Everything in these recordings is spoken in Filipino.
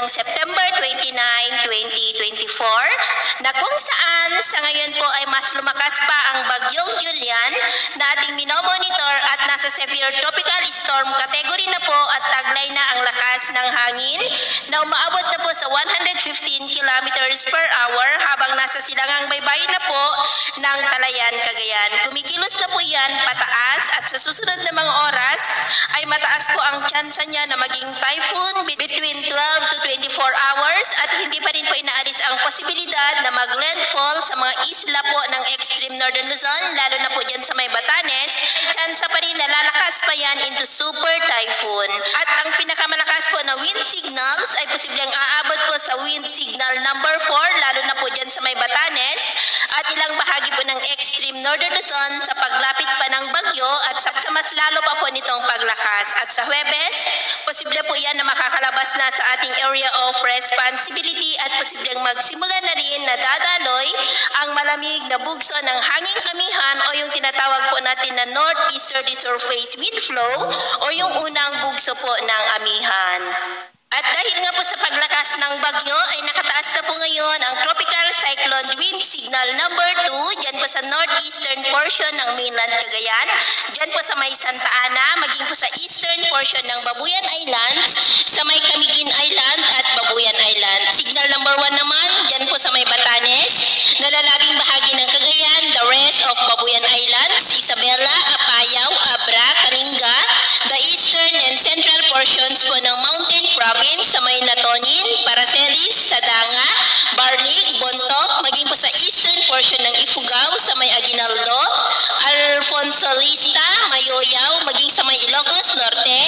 September 29, 2024 na kung saan sa ngayon po ay mas lumakas pa ang bagyong Julian na ating minomonitor at nasa severe tropical storm category na po at taglay na ang lakas ng hangin na umaabot na po sa 115 kilometers per hour habang nasa silangang baybayin na po ng Calayan, Cagayan. Kumikilos na po yan pataas at sa susunod na mga oras ay mataas po ang tsansa niya na maging typhoon between 12 to 24 hours at hindi pa rin po inaalis ang posibilidad na mag-landfall sa mga isla po ng extreme northern Luzon, lalo na po dyan sa may Batanes. Tsansa pa rin na lalakas pa yan into super typhoon. At ang pinakamalakas po na wind signals ay posibleng aabot po sa wind signal number 4, lalo na po dyan sa may Batanes at ilang bahagi po ng extreme northern Luzon sa paglapit pa ng bagyo at sa mas lalo pa po nitong paglakas. At sa Huwebes, posible po yan na makakalabas na sa ating area of responsibility at posibleng magsimula na rin na dadaloy ang malamig na bugso ng hanging amihan o yung tinatawag po natin na northeasterly surface wind flow o yung unang bugso po ng amihan. At dahil nga po sa paglakas ng bagyo ay nakataas na po ngayon ang tropical cyclone wind signal number 2 dyan po sa northeastern portion ng mainland Cagayan, dyan po sa may Santa Ana, maging po sa eastern portion ng Babuyan Islands, sa may Camiguin Island at Babuyan Island. Signal number 1 naman dyan po sa may Batanes, nalalabing bahagi ng Cagayan, the rest of Babuyan Islands, Isabela, Apayao, Abra, Kalinga, the eastern and central portions po ng Mountain Province sa may Natonin, Paracelis, Sadanga, Barlig, Bontoc, maging po sa eastern portion ng Ifugao sa may Aguinaldo, Alfonso Lista, Mayoyaw, maging sa may Ilocos Norte,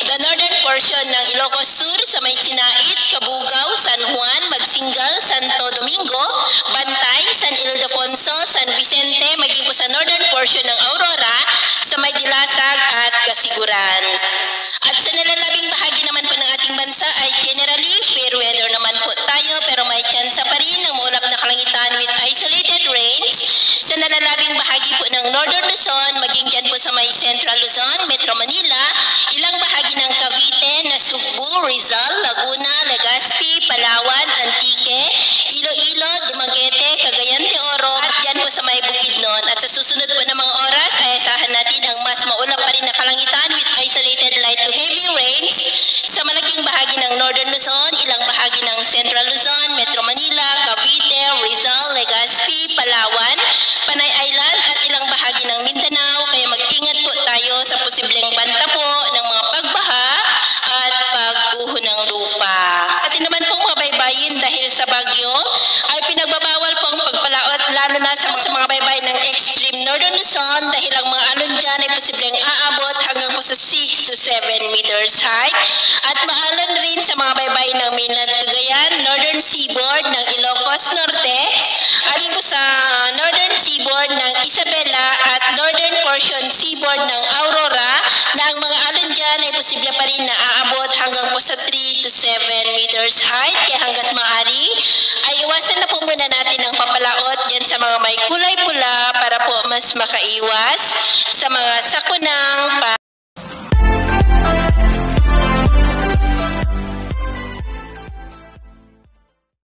the northern portion ng Ilocos Sur sa may Sinait, Cabugao, San Juan, Magsingal, Santo Domingo, Bantay, San Ildefonso, San Vicente, maging po sa northern portion ng Aurora sa may Dilasag at Kasiguran. At sa nalalabing bahagi naman po ng ating bansa ay generally fair weather naman po tayo, pero may tsansa pa rin ng maulap na kalangitan with isolated rains sa nalalabing bahagi po ng northern Luzon, maging dyan po sa may central Luzon, Metro Manila, ilang bahagi ng Cavite, Nasugbu, Rizal, Laguna, Legazpi, Palawan, Antique, Iloilo, Dumaguete, Cagayan de Oro at dyan po sa may Bukidnon. At sa susunod po na mga oras ay asahan natin ang mas maulap pa rin na kalangitan with isolated light to heavy rains sa malaking bahagi ng northern Luzon, ilang bahagi ng central Luzon, Metro Manila, Cavite, Rizal, Legazpi, Palawan, Panay Island at ilang bahagi ng Mindanao. Kaya mag-ingat po tayo sa posibleng banta po ng mga pagbaha at pagguho ng lupa. At naman pong mga baybayin dahil sa bagyo ay pinagbabawal po ang pagpalaot lalo na sa mga baybayin ng extreme northern Luzon dahil ang mga alon dyan ay posibleng aabot hanggang po sa 6 to 7 meters height. At maalon rin sa mga baybayin ng mainland Cagayan, northern seaboard ng Ilocos Norte, at po sa northern seaboard ng Isabela at northern portion seaboard ng Aurora na ang mga alon dyan ay posible pa rin na aabot hanggang po sa 3 to 7 meters height. Kaya hanggat maaari ay iwasan na po muna natin ang papalaot dyan sa mga may kulay pula para po mas makaiwas sa mga sakunang